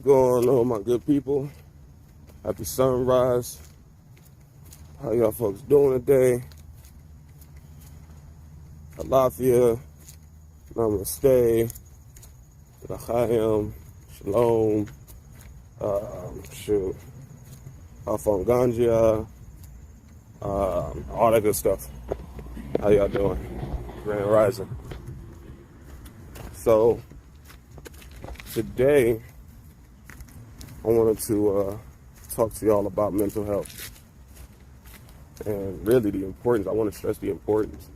going on, my good people? Happy sunrise. How y'all folks doing today? Alafia, Namaste, L'chaim, Shalom, Afon Gangia, all that good stuff. How y'all doing? Grand Rising. So, today, I wanted to talk to y'all about mental health. And really the importance, I want to stress the importance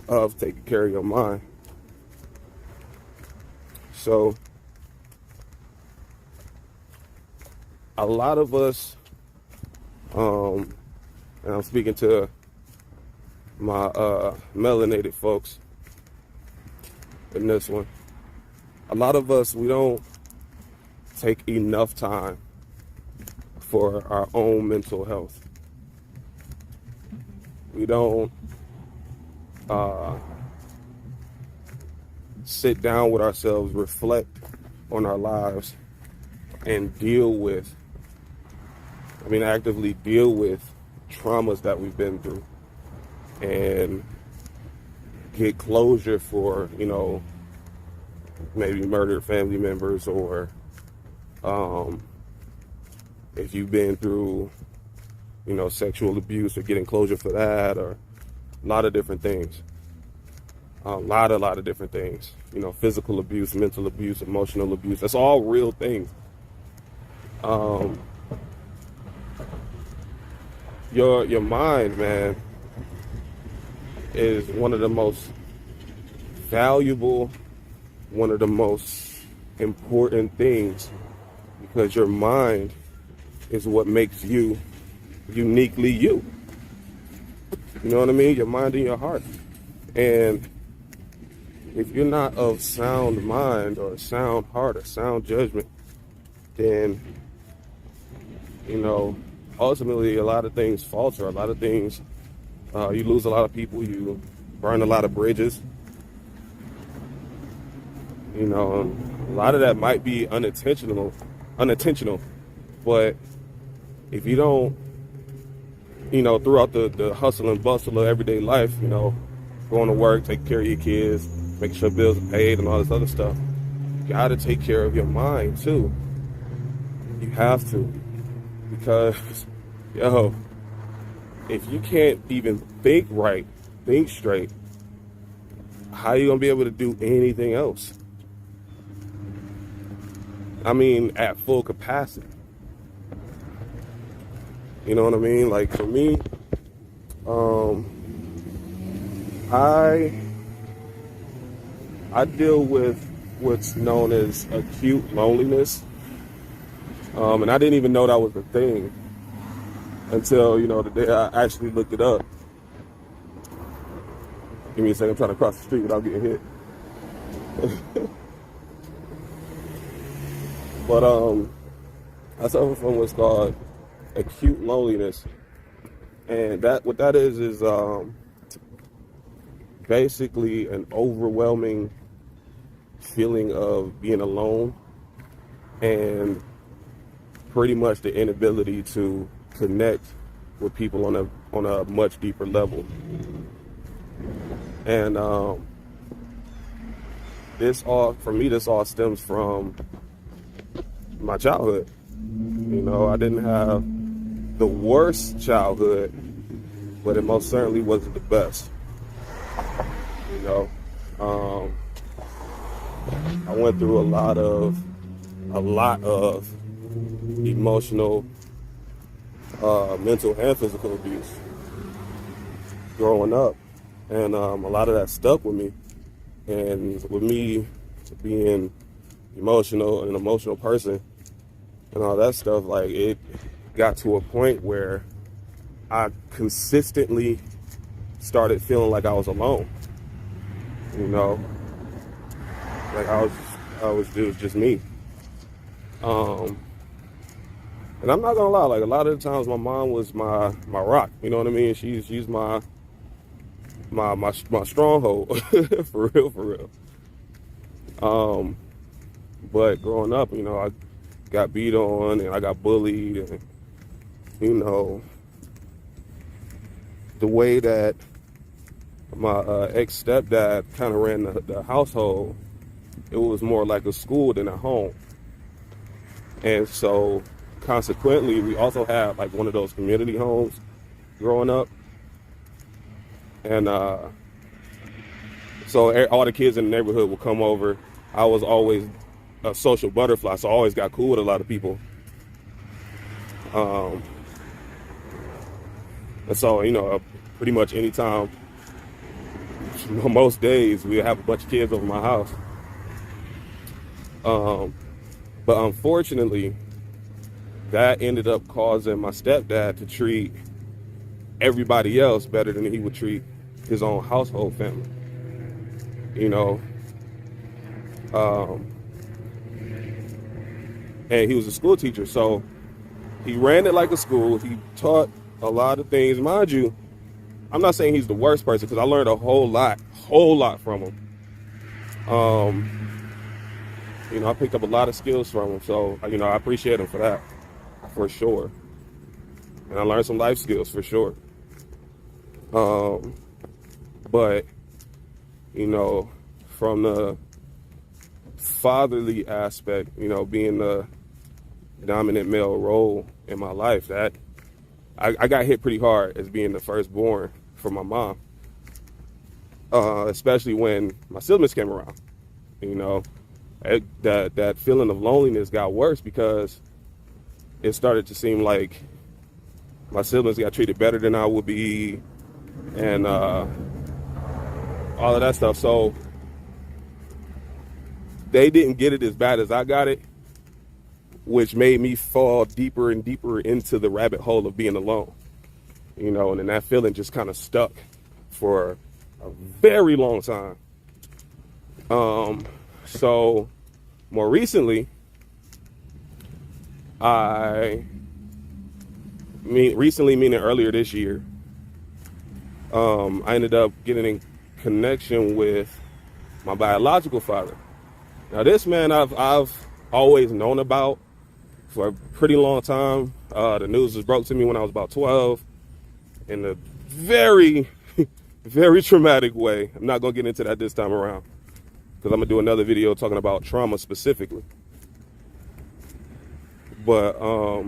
of taking care of your mind. So, a lot of us, and I'm speaking to my melanated folks in this one, a lot of us, we don't take enough time for our own mental health. We don't sit down with ourselves, reflect on our lives, and actively deal with traumas that we've been through and get closure for, maybe murdered family members, or if you've been through, sexual abuse, or getting closure for that, or a lot of different things. A lot of different things. Physical abuse, mental abuse, emotional abuse. That's all real things. Your mind, man, is one of the most valuable, one of the most important things, because your mind is what makes you uniquely you. You know what I mean? Your mind and your heart. And if you're not of sound mind or sound heart or sound judgment, then, ultimately a lot of things falter. A lot of things, you lose a lot of people, you burn a lot of bridges. A lot of that might be unintentional, but if you don't, throughout the hustle and bustle of everyday life, going to work, taking care of your kids, making sure bills are paid and all this other stuff, you got to take care of your mind too. You have to, because, if you can't even think right, think straight, how are you going to be able to do anything else? At full capacity. You know what I mean? Like, for me, I deal with what's known as acute loneliness. And I didn't even know that was a thing until, the day I actually looked it up. Give me a second, I'm trying to cross the street without getting hit. But I suffer from what's called acute loneliness. And what that is basically an overwhelming feeling of being alone, and pretty much the inability to connect with people on a much deeper level. And this all stems from my childhood. I didn't have the worst childhood, but it most certainly wasn't the best. I went through a lot of emotional, mental and physical abuse growing up, and a lot of that stuck with me. And with me being an emotional person and all that stuff, like, it got to a point where I consistently started feeling like I was alone. Like it was just me. And I'm not gonna lie, like, a lot of the times my mom was my rock. You know what I mean? She's my stronghold. for real. But growing up, got beat on and I got bullied, and you know, the way that my ex-stepdad kind of ran the household, it was more like a school than a home. And so consequently, we also had like one of those community homes growing up. And so all the kids in the neighborhood would come over. I was always a social butterfly, so I always got cool with a lot of people. And so, you know, pretty much anytime, most days, we have a bunch of kids over my house. But unfortunately, that ended up causing my stepdad to treat everybody else better than he would treat his own household family. You know, and he was a school teacher, so he ran it like a school. He taught a lot of things. Mind you, I'm not saying he's the worst person, because I learned a whole lot from him. You know, I picked up a lot of skills from him, so, you know, I appreciate him for that, for sure. And I learned some life skills, for sure. But, you know, from the fatherly aspect, you know, being the dominant male role in my life, that I got hit pretty hard as being the firstborn for my mom, especially when my siblings came around. You know, that feeling of loneliness got worse because it started to seem like my siblings got treated better than I would be, and all of that stuff. So they didn't get it as bad as I got it, which made me fall deeper and deeper into the rabbit hole of being alone. You know, and then that feeling just kind of stuck for a very long time. So more recently, meaning earlier this year, I ended up getting in connection with my biological father. Now, this man I've always known about for a pretty long time. The news was broke to me when I was about 12 in a very, very traumatic way. I'm not going to get into that this time around, because I'm going to do another video talking about trauma specifically. But I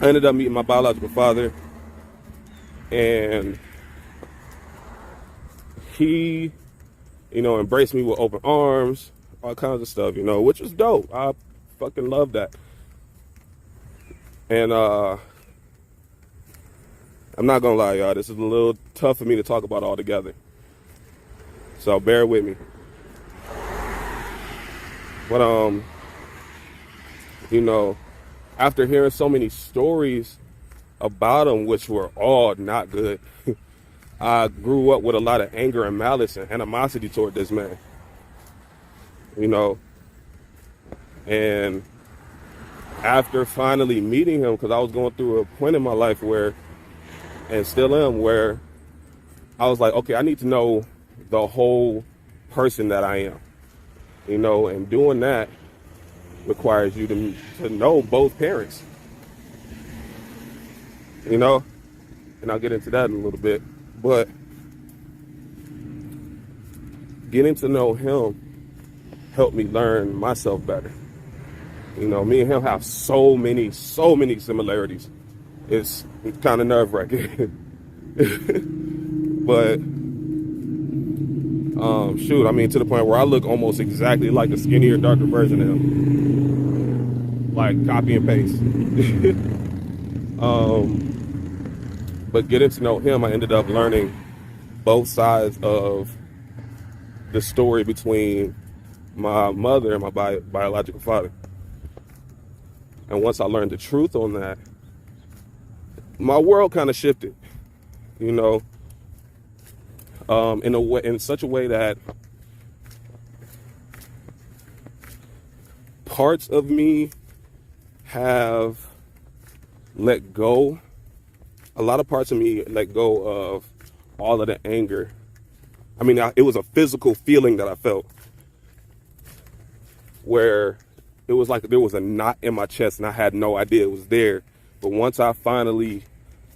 ended up meeting my biological father, and he, you know, embraced me with open arms, all kinds of stuff, you know, which was dope. I fucking love that. And I'm not gonna lie, y'all, this is a little tough for me to talk about all together, so bear with me. But you know, after hearing so many stories about him, which were all not good, I grew up with a lot of anger and malice and animosity toward this man. You know, and after finally meeting him, because I was going through a point in my life where, and still am, where I was like, okay, I need to know the whole person that I am. You know, and doing that requires you to know both parents. You know, and I'll get into that in a little bit. But getting to know him helped me learn myself better. You know, me and him have so many similarities. It's kind of nerve-wracking. But shoot, I mean, to the point where I look almost exactly like a skinnier, darker version of him. Like copy and paste. But getting to know him, I ended up learning both sides of the story between my mother and my biological father. And once I learned the truth on that, my world kind of shifted, you know, in such a way that parts of me have let go. A lot of parts of me let go of all of the anger. I mean, it was a physical feeling that I felt, where it was like there was a knot in my chest and I had no idea it was there. But once I finally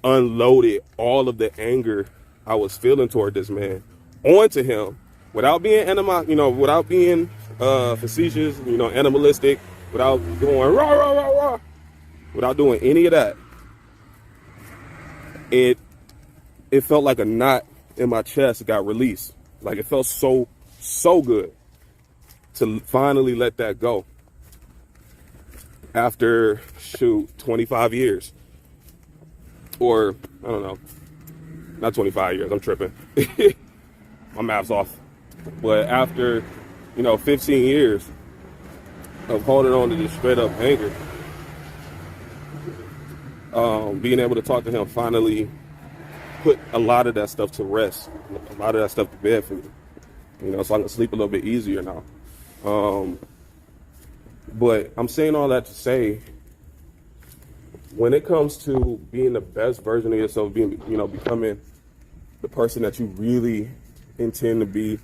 unloaded all of the anger I was feeling toward this man onto him, without being without being facetious, animalistic, without going rah rah rah rah, without doing any of that, it felt like a knot in my chest got released. Like it felt so good to finally let that go after 25 years, or I don't know, not 25 years, I'm tripping. My math's off. But after 15 years of holding on to just straight up anger, being able to talk to him finally put a lot of that stuff to rest, a lot of that stuff to bed for me, so I can sleep a little bit easier now. But I'm saying all that to say, when it comes to being the best version of yourself, becoming the person that you really intend to be,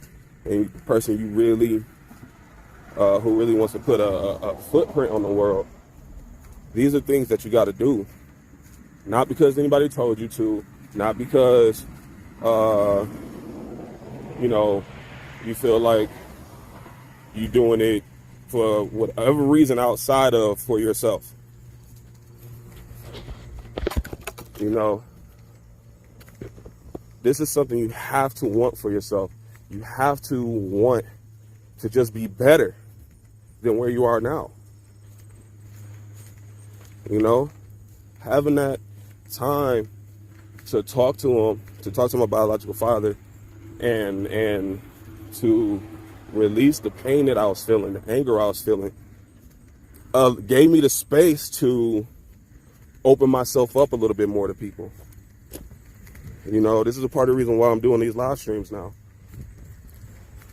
and the person you really, who really wants to put a footprint on the world, these are things that you got to do. Not because anybody told you to, not because, you feel like you're doing it for whatever reason outside of for yourself. This is something you have to want for yourself. You have to want to just be better than where you are now. Having that time to talk to my biological father, and to release the pain that I was feeling, the anger I was feeling, gave me the space to open myself up a little bit more to people. This is a part of the reason why I'm doing these live streams now.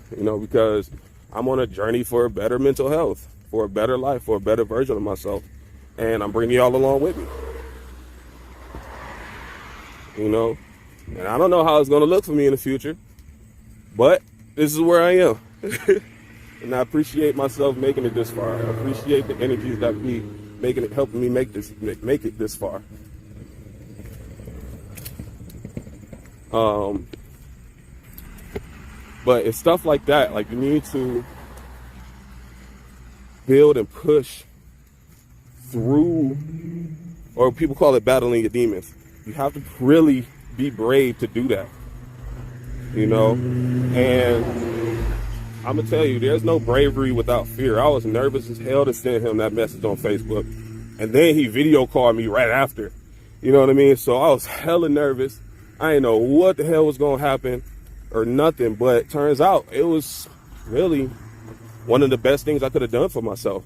Because I'm on a journey for a better mental health, for a better life, for a better version of myself. And I'm bringing y'all along with me. And I don't know how it's going to look for me in the future, but this is where I am. And I appreciate myself making it this far. I appreciate the energies that be helping me make it this far. But it's stuff like that. Like, you need to build and push through, or people call it battling your demons. You have to really be brave to do that. And I'm gonna tell you, there's no bravery without fear. I was nervous as hell to send him that message on Facebook, and then he video called me right after. You know what I mean? So I was hella nervous. I didn't know what the hell was gonna happen or nothing, but turns out it was really one of the best things I could have done for myself.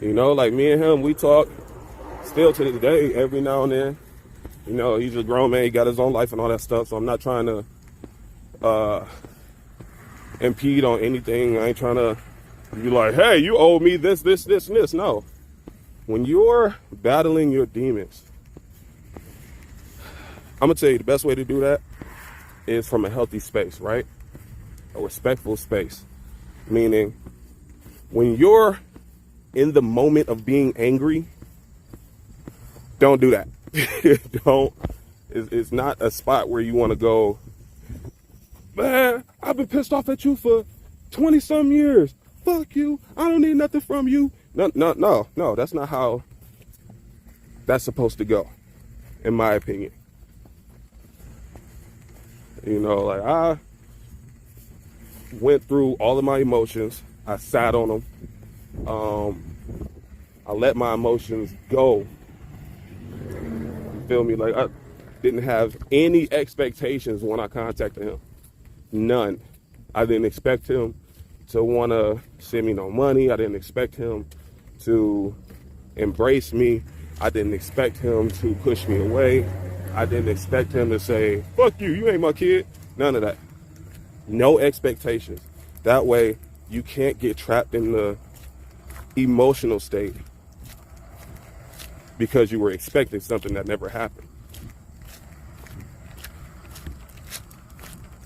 Like me and him, we talk still to this day every now and then. He's a grown man, he got his own life and all that stuff, so I'm not trying to impede on anything. I ain't trying to be like, hey, you owe me this, and this. No. When you're battling your demons, I'm going to tell you the best way to do that is from a healthy space, right? A respectful space. Meaning, when you're in the moment of being angry, don't do that. It's not a spot where you want to go, man, I've been pissed off at you for 20 some years. Fuck you. I don't need nothing from you. No. That's not how that's supposed to go, in my opinion. I went through all of my emotions. I sat on them. I let my emotions go. You feel me? Like, I didn't have any expectations when I contacted him. None. I didn't expect him to want to send me no money. I didn't expect him to embrace me. I didn't expect him to push me away. I didn't expect him to say, fuck you, you ain't my kid. None of that. No expectations. That way, you can't get trapped in the emotional state because you were expecting something that never happened.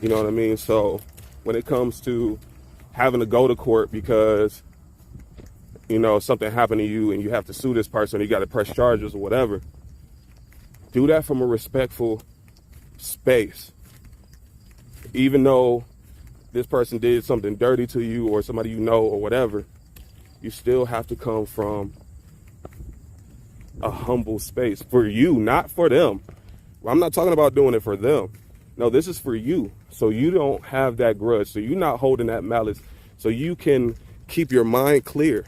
You know what I mean? So when it comes to having to go to court because, something happened to you and you have to sue this person, or you got to press charges or whatever. Do that from a respectful space. Even though this person did something dirty to you or somebody or whatever, you still have to come from a humble space for you, not for them. I'm not talking about doing it for them. No, this is for you. So you don't have that grudge. So you're not holding that malice. So you can keep your mind clear.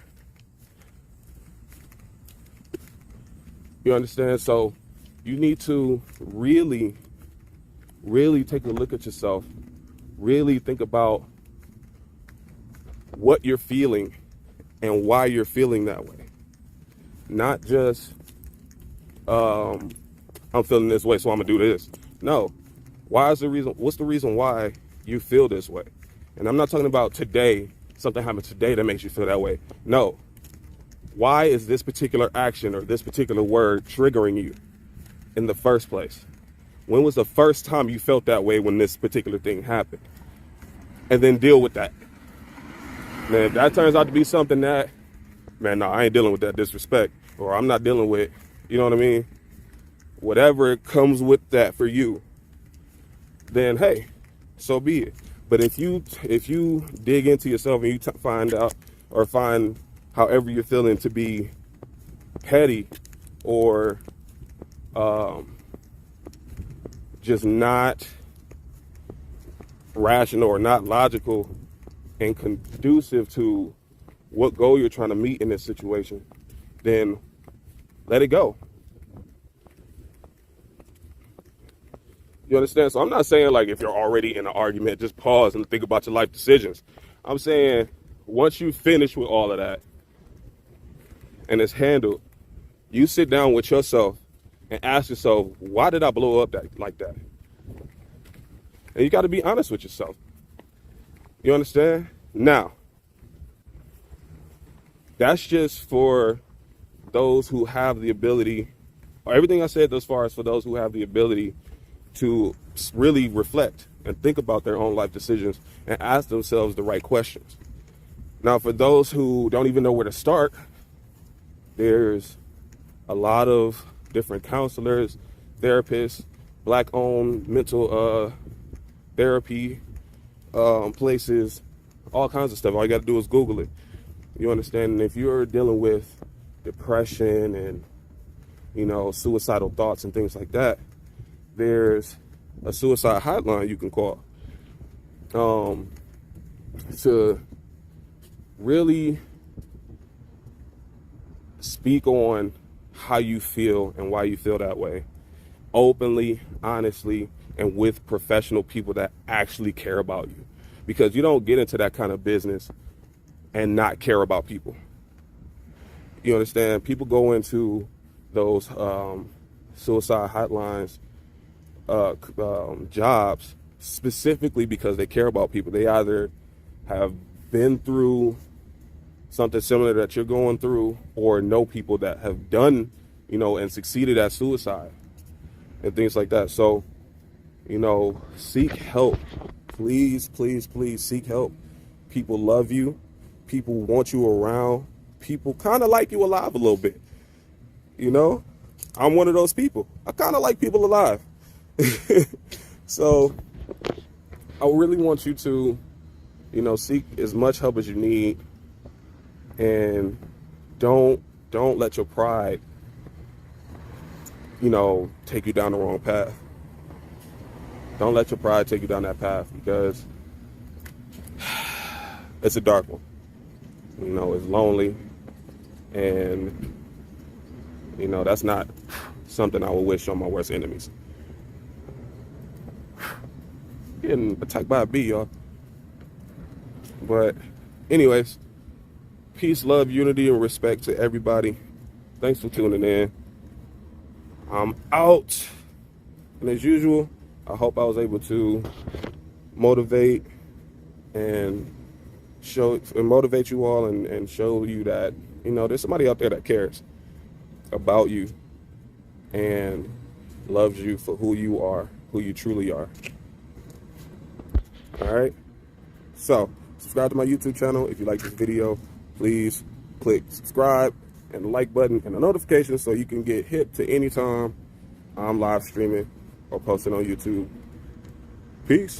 You understand? So you need to really, really take a look at yourself. Really think about what you're feeling and why you're feeling that way. Not just, I'm feeling this way, so I'm gonna do this. No. What's the reason why you feel this way? And I'm not talking about today, something happened today that makes you feel that way. No. Why is this particular action or this particular word triggering you in the first place? When was the first time you felt that way when this particular thing happened? And then deal with that. And if that turns out to be something that, I ain't dealing with that disrespect, or I'm not dealing with, you know what I mean? Whatever comes with that for you, then hey, so be it. But if you dig into yourself and you find out or find however you're feeling to be petty or just not rational or not logical and conducive to what goal you're trying to meet in this situation, then let it go. You understand? So I'm not saying like if you're already in an argument, just pause and think about your life decisions. I'm saying once you finish with all of that and it's handled, you sit down with yourself and ask yourself, why did I blow up like that? And you got to be honest with yourself. You understand? Now, that's just for those who have the ability, or everything I said thus far is for those who have the ability to really reflect and think about their own life decisions and ask themselves the right questions. Now, for those who don't even know where to start, there's a lot of different counselors, therapists, Black-owned mental therapy places, all kinds of stuff. All you got to do is Google it. You understand? And if you're dealing with depression and, suicidal thoughts and things like that, there's a suicide hotline you can call to really speak on how you feel and why you feel that way, openly, honestly, and with professional people that actually care about you. Because you don't get into that kind of business and not care about people. You understand? People go into those suicide hotlines jobs specifically because they care about people. They either have been through something similar that you're going through or know people that have done, and succeeded at suicide and things like that. So, seek help. Please, please, please seek help. People love you. People want you around. People kind of like you alive a little bit. I'm one of those people. I kind of like people alive. So I really want you to, seek as much help as you need, and don't let your pride, take you down the wrong path. Don't let your pride take you down that path, because it's a dark one. It's lonely, and that's not something I would wish on my worst enemies. Getting attacked by a bee, y'all. But anyways, peace, love, unity, and respect to everybody. Thanks for tuning in. I'm out. And as usual, I hope I was able to motivate and motivate you all and show you that, there's somebody out there that cares about you and loves you for who you are, who you truly are. All right. So subscribe to my YouTube channel. If you like this video, please click subscribe and the like button and the notification so you can get hit to any time I'm live streaming or posting on YouTube. Peace.